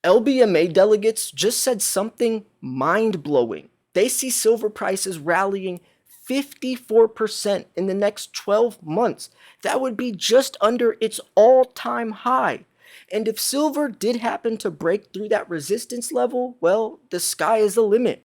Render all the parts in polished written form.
LBMA delegates just said something mind-blowing. They see silver prices rallying 54% in the next 12 months. That would be just under its all-time high. And if silver did happen to break through that resistance level, well, the sky is the limit.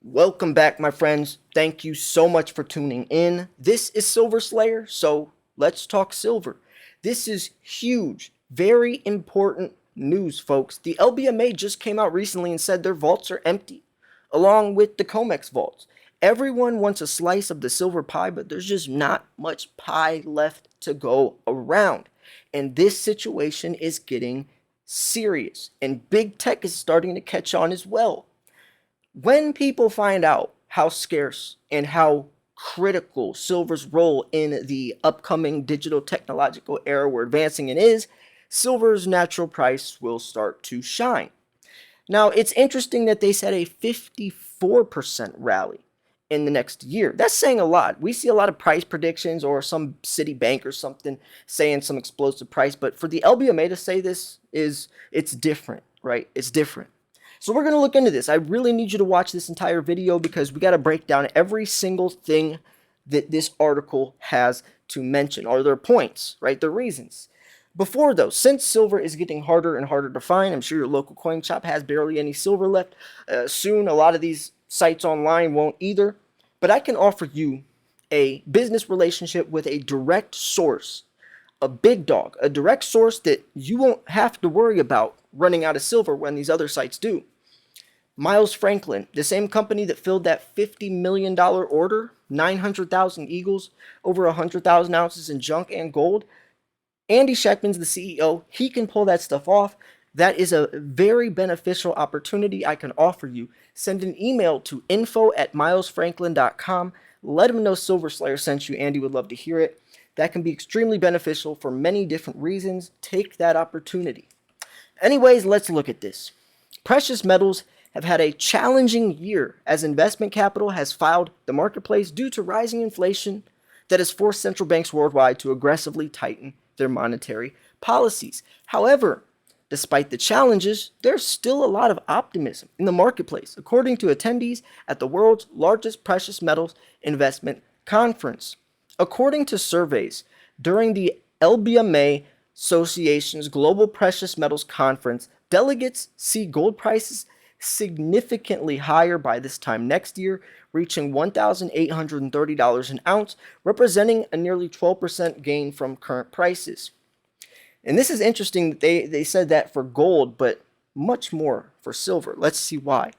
Welcome back, my friends. Thank you so much for tuning in. This is Silver Slayer, so let's talk silver. This is huge, very important news, folks. The LBMA just came out recently and said their vaults are empty, along with the COMEX vaults. Everyone wants a slice of the silver pie, but there's just not much pie left to go around. And this situation is getting serious, and big tech is starting to catch on as well. When people find out how scarce and how critical silver's role in the upcoming digital technological era we're advancing in is, silver's natural price will start to shine. Now, it's interesting that they said a 54% rally in the next year. That's saying a lot. We see a lot of price predictions or some city bank or something saying some explosive price, but for the LBMA to say this it's different, right? It's different. So we're going to look into this. I really need you to watch this entire video because we got to break down every single thing that this article has to mention, or their points, right? Their reasons. Before though, since silver is getting harder and harder to find, I'm sure your local coin shop has barely any silver left. Soon, a lot of these sites online won't either. But I can offer you a business relationship with a direct source, a big dog, a direct source that you won't have to worry about running out of silver when these other sites do. Miles Franklin, the same company that filled that $50 million order, 900,000 eagles, over 100,000 ounces in junk and gold. Andy Schectman's the CEO. He can pull that stuff off. That is a very beneficial opportunity I can offer you. Send an email to info@milesfranklin.com. Let him know Silver Slayer sent you. Andy would love to hear it. That can be extremely beneficial for many different reasons. Take that opportunity. Anyways, let's look at this. Precious metals have had a challenging year as investment capital has filed the marketplace due to rising inflation that has forced central banks worldwide to aggressively tighten their monetary policies. However, despite the challenges, there's still a lot of optimism in the marketplace, according to attendees at the world's largest precious metals investment conference. According to surveys during the LBMA Association's Global Precious Metals Conference, delegates see gold prices significantly higher by this time next year, reaching $1,830 an ounce, representing a nearly 12% gain from current prices. And this is interesting that they said that for gold, but much more for silver. Let's see why.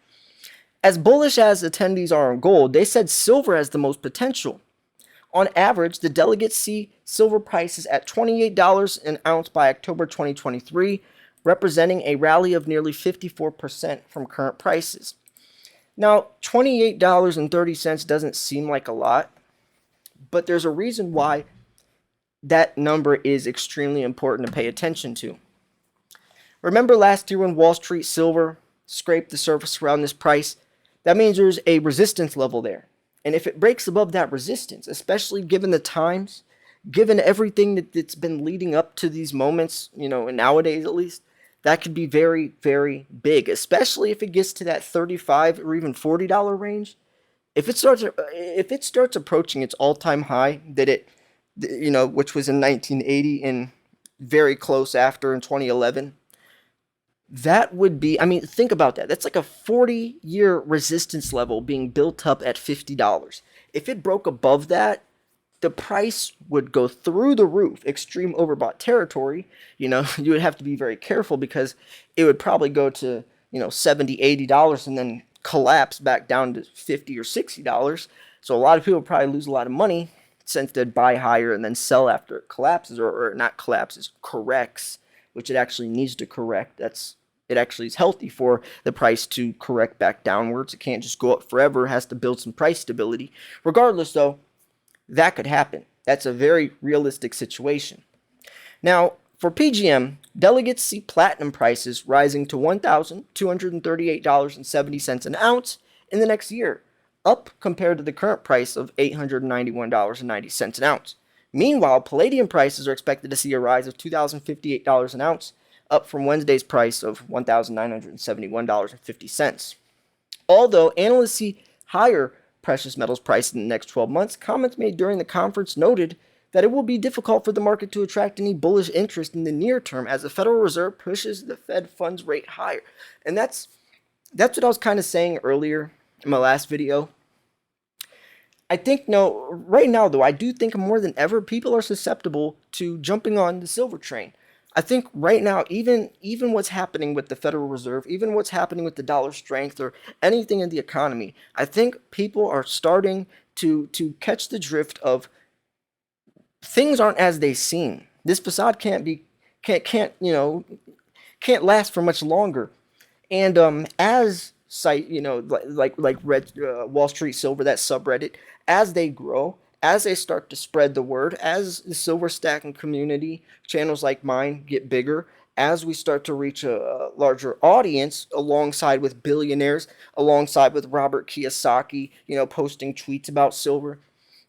As bullish as attendees are on gold, they said silver has the most potential. On average, the delegates see silver prices at $28 an ounce by October 2023, representing a rally of nearly 54% from current prices. Now, $28.30 doesn't seem like a lot, but there's a reason why that number is extremely important to pay attention to. Remember last year when Wall Street silver scraped the surface around this price? That means there's a resistance level there. And if it breaks above that resistance, especially given the times, given everything that's been leading up to these moments, nowadays at least, that could be very, very big, especially if it gets to that $35 or even $40 range. If it starts approaching its all-time high which was in 1980 and very close after in 2011, that would be, think about that. That's like a 40-year resistance level being built up at $50. If it broke above that, the price would go through the roof, extreme overbought territory. You would have to be very careful because it would probably go to, $70, $80 and then collapse back down to $50 or $60. So a lot of people would probably lose a lot of money since they'd buy higher and then sell after it collapses, or not collapses, corrects, which it actually needs to correct. It actually is healthy for the price to correct back downwards. It can't just go up forever. It has to build some price stability. Regardless, though, that could happen. That's a very realistic situation. Now, for PGM, delegates see platinum prices rising to $1,238.70 an ounce in the next year, up compared to the current price of $891.90 an ounce. Meanwhile, palladium prices are expected to see a rise of $2,058 an ounce, up from Wednesday's price of $1,971.50. Although analysts see higher precious metals prices in the next 12 months, comments made during the conference noted that it will be difficult for the market to attract any bullish interest in the near term as the Federal Reserve pushes the Fed funds rate higher. And that's what I was kind of saying earlier in my last video. I think no, right now though, I do think more than ever people are susceptible to jumping on the silver train. I think right now, even what's happening with the Federal Reserve, even what's happening with the dollar strength or anything in the economy, I think people are starting to catch the drift of things aren't as they seem. This facade can't last for much longer. And as site, like Red Wall Street Silver, that subreddit, as they grow, as they start to spread the word, as the silver stacking community, channels like mine get bigger, as we start to reach a larger audience alongside with billionaires, alongside with Robert Kiyosaki, posting tweets about silver,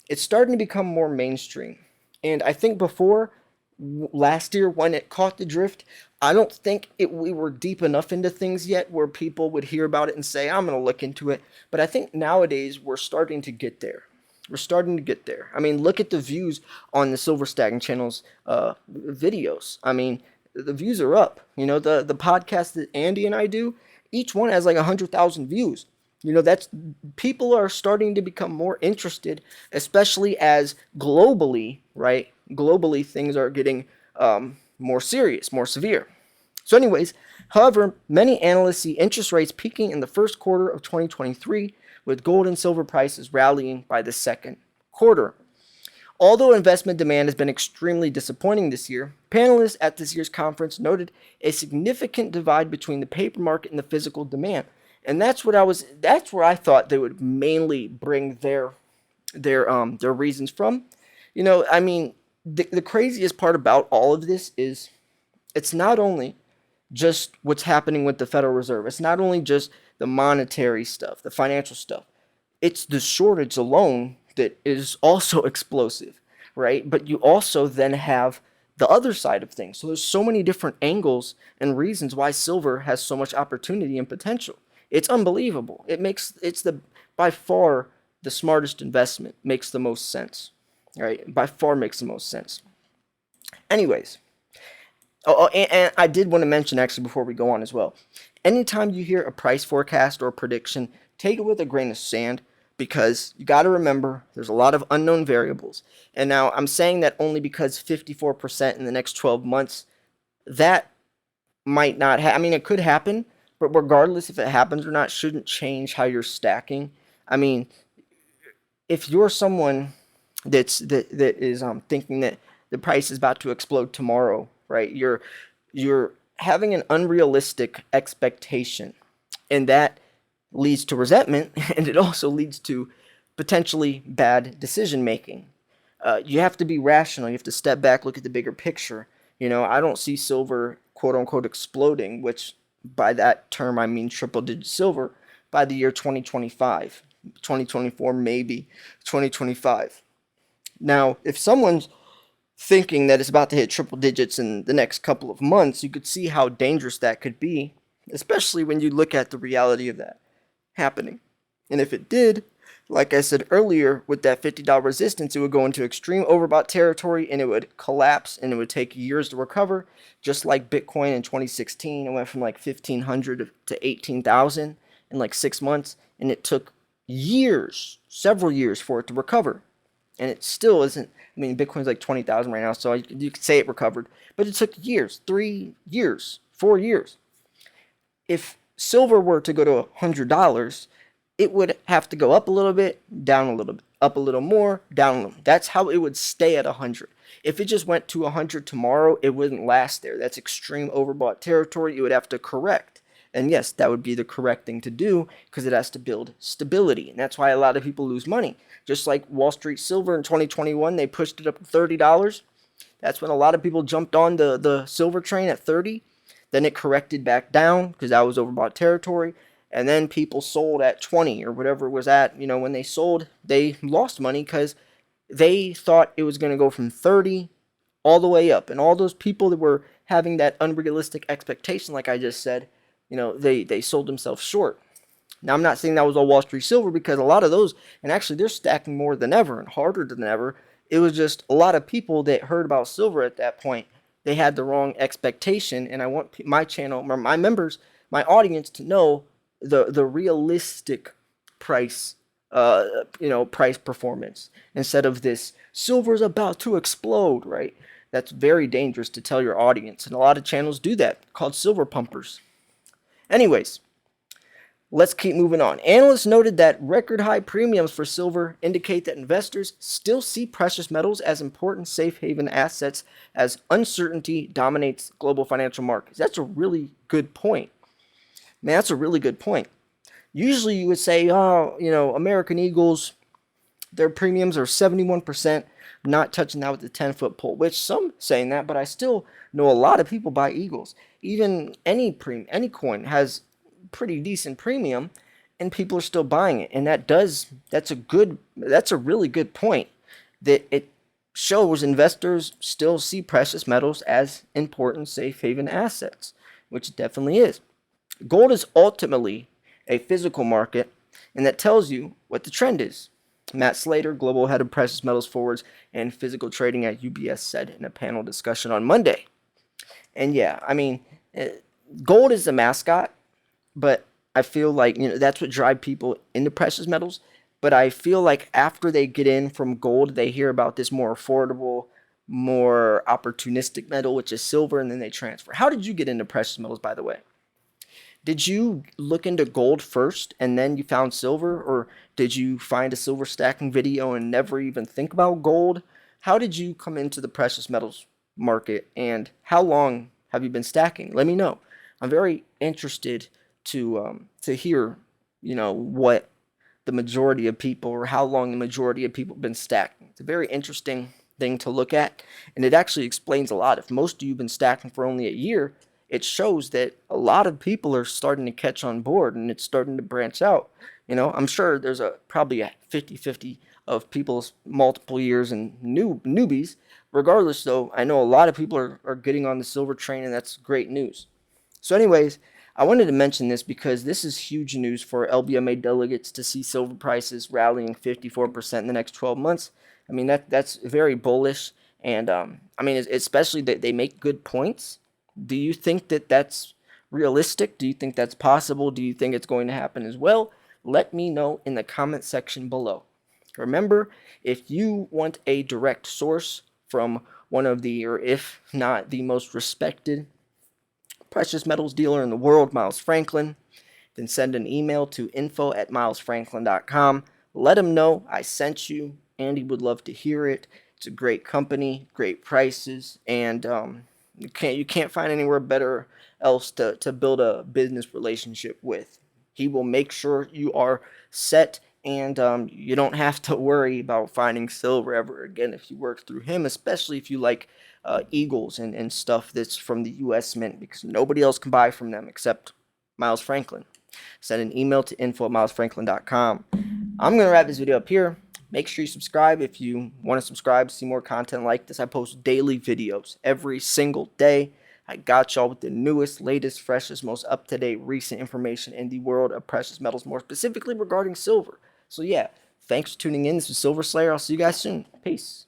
it's starting to become more mainstream. And I think before last year when it caught the drift, I don't think we were deep enough into things yet where people would hear about it and say, I'm going to look into it. But I think nowadays we're starting to get there. We're starting to get there. I mean, look at the views on the Silver Stacking channel's videos. I mean, the views are up. The podcast that Andy and I do, each one has like 100,000 views. That's people are starting to become more interested, especially as globally, right? Globally, things are getting more serious, more severe. So anyways, however, many analysts see interest rates peaking in the first quarter of 2023, with gold and silver prices rallying by the second quarter. Although investment demand has been extremely disappointing this year, panelists at this year's conference noted a significant divide between the paper market and the physical demand. And that's where I thought they would mainly bring their reasons from. I mean, the craziest part about all of this is it's not only just what's happening with the Federal Reserve. It's not only just the monetary stuff, the financial stuff. It's the shortage alone that is also explosive, right? But you also then have the other side of things. So there's so many different angles and reasons why silver has so much opportunity and potential. It's unbelievable. It's by far the smartest investment. Makes the most sense, right? By far makes the most sense. Anyways, and I did want to mention actually before we go on as well. Anytime you hear a price forecast or a prediction, take it with a grain of sand because you got to remember there's a lot of unknown variables. And now I'm saying that only because 54% in the next 12 months, that might not I mean, it could happen. But regardless if it happens or not, shouldn't change how you're stacking. I mean, if you're someone that is thinking that the price is about to explode tomorrow, right? You're having an unrealistic expectation, and that leads to resentment, and it also leads to potentially bad decision making. You have to be rational. You have to step back, look at the bigger picture. I don't see silver, quote unquote, exploding, which by that term, I mean triple-digit silver by the year 2025, 2024, maybe 2025. Now, if someone's thinking that it's about to hit triple digits in the next couple of months, you could see how dangerous that could be, especially when you look at the reality of that happening. And if it did, like I said earlier, with that $50 resistance, it would go into extreme overbought territory and it would collapse and it would take years to recover. Just like Bitcoin in 2016, it went from like 1,500 to 18,000 in like 6 months, and it took years, several years for it to recover. And it still isn't. I mean, Bitcoin's like 20,000 right now, so you could say it recovered, but it took years, 3 years, 4 years. If silver were to go to $100, it would have to go up a little bit, down a little bit, up a little more, down a little. That's how it would stay at 100. If it just went to 100 tomorrow, it wouldn't last there. That's extreme overbought territory. It would have to correct. And yes, that would be the correct thing to do because it has to build stability. And that's why a lot of people lose money. Just like Wall Street Silver in 2021, they pushed it up to $30. That's when a lot of people jumped on the silver train at 30. Then it corrected back down because that was overbought territory. and then people sold at 20 or whatever it was at. When they sold, they lost money because they thought it was going to go from 30 all the way up. And all those people that were having that unrealistic expectation, like I just said, they sold themselves short. Now, I'm not saying that was all Wall Street silver, because a lot of those, and actually they're stacking more than ever and harder than ever. It was just a lot of people that heard about silver at that point. They had the wrong expectation, and I want my channel, my members, my audience to know the realistic price, price performance, instead of this silver's about to explode, right? That's very dangerous to tell your audience, and a lot of channels do that, called silver pumpers. Anyways, let's keep moving on. Analysts noted that record high premiums for silver indicate that investors still see precious metals as important safe haven assets as uncertainty dominates global financial markets. That's a really good point. Man, that's a really good point. Usually you would say, American Eagles, their premiums are 71%, not touching that with the 10-foot pole, which some saying that, but I still know a lot of people buy Eagles. Even any coin has pretty decent premium, and people are still buying it. And that's a really good point, that it shows investors still see precious metals as important safe haven assets, which it definitely is. Gold is ultimately a physical market, and that tells you what the trend is. Matt Slater, global head of precious metals forwards and physical trading at UBS, said in a panel discussion on Monday. And yeah, gold is the mascot, but I feel like that's what drives people into precious metals. But I feel like after they get in from gold, they hear about this more affordable, more opportunistic metal, which is silver, and then they transfer. How did you get into precious metals, by the way? Did you look into gold first and then you found silver, or did you find a silver stacking video and never even think about gold? How did you come into the precious metals market, and how long have you been stacking? Let me know. I'm very interested to hear, what the majority of people, or how long the majority of people have been stacking. It's a very interesting thing to look at, and it actually explains a lot. If most of you have been stacking for only a year, it shows that a lot of people are starting to catch on board, and it's starting to branch out. I'm sure there's probably a 50-50 of people's multiple years and newbies. Regardless, though, I know a lot of people are getting on the silver train, and that's great news. So anyways, I wanted to mention this because this is huge news for LBMA delegates to see silver prices rallying 54% in the next 12 months. That's very bullish, and especially that they make good points. Do you think that that's realistic? Do you think that's possible? Do you think it's going to happen as well? Let me know in the comment section below. Remember, if you want a direct source from one of the, or if not the most respected precious metals dealer in the world, Miles Franklin, then send an email to info@milesfranklin.com. Let him know I sent you. Andy would love to hear it. It's a great company, great prices, and you can't find anywhere better else to build a business relationship with. He will make sure you are set, and you don't have to worry about finding silver ever again if you work through him, especially if you like Eagles and stuff that's from the U.S. Mint, because nobody else can buy from them except Miles Franklin. Send an email to info@milesfranklin.com. I'm going to wrap this video up here. Make sure you subscribe if you want to subscribe, see more content like this. I post daily videos every single day. I got y'all with the newest, latest, freshest, most up-to-date, recent information in the world of precious metals, more specifically regarding silver. So yeah, thanks for tuning in. This is Silver Slayer. I'll see you guys soon. Peace.